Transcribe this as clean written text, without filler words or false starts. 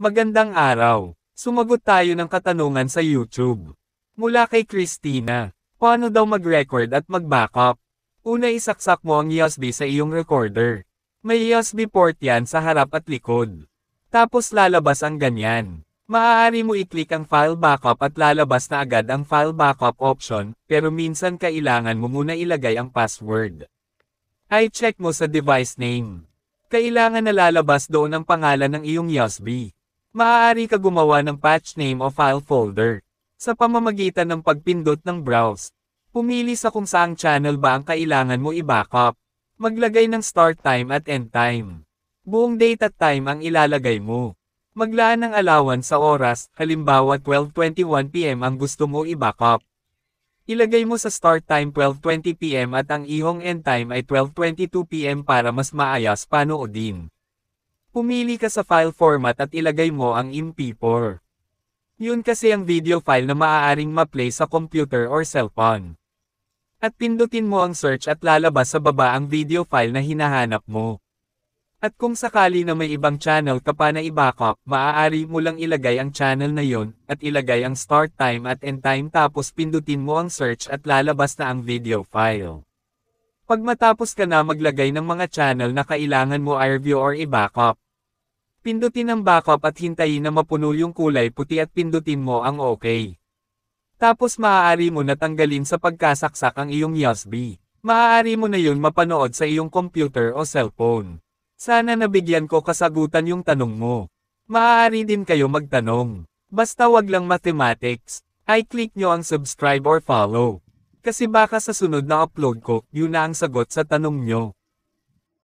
Magandang araw. Sumagot tayo ng katanungan sa YouTube. Mula kay Christina. Paano daw mag-record at mag-backup? Una, isaksak mo ang USB sa iyong recorder. May USB port yan sa harap at likod. Tapos lalabas ang ganyan. Maaari mo i-click ang file backup at lalabas na agad ang file backup option, pero minsan kailangan mo muna ilagay ang password. I-check mo sa device name. Kailangan na lalabas doon ang pangalan ng iyong USB. Maaari ka gumawa ng patch name o file folder. Sa pamamagitan ng pagpindot ng browse, pumili sa kung saang channel ba ang kailangan mo i-backup. Maglagay ng start time at end time. Buong date at time ang ilalagay mo. Maglaan ng allowance sa oras, halimbawa 12:21 PM ang gusto mo i-backup. Ilagay mo sa start time 12:20 PM at ang iyong end time ay 12:22 PM para mas maayos panoodin. Pumili ka sa file format at ilagay mo ang MP4. Yun kasi ang video file na maaaring ma-play sa computer or cellphone. At pindutin mo ang search at lalabas sa baba ang video file na hinahanap mo. At kung sakali na may ibang channel ka pa na i-backup, maaari mo lang ilagay ang channel na yon, at ilagay ang start time at end time tapos pindutin mo ang search at lalabas na ang video file. Pag matapos ka na maglagay ng mga channel na kailangan mo i-review or i-backup, pindutin ang backup at hintayin na mapuno yung kulay puti at pindutin mo ang OK. Tapos maaari mo natanggalin sa pagkasaksak ang iyong USB. Maaari mo na yun mapanood sa iyong computer o cellphone. Sana nabigyan ko kasagutan yung tanong mo. Maaari din kayo magtanong. Basta wag lang mathematics. I-click nyo ang subscribe or follow. Kasi baka sa sunod na upload ko, yun na ang sagot sa tanong nyo.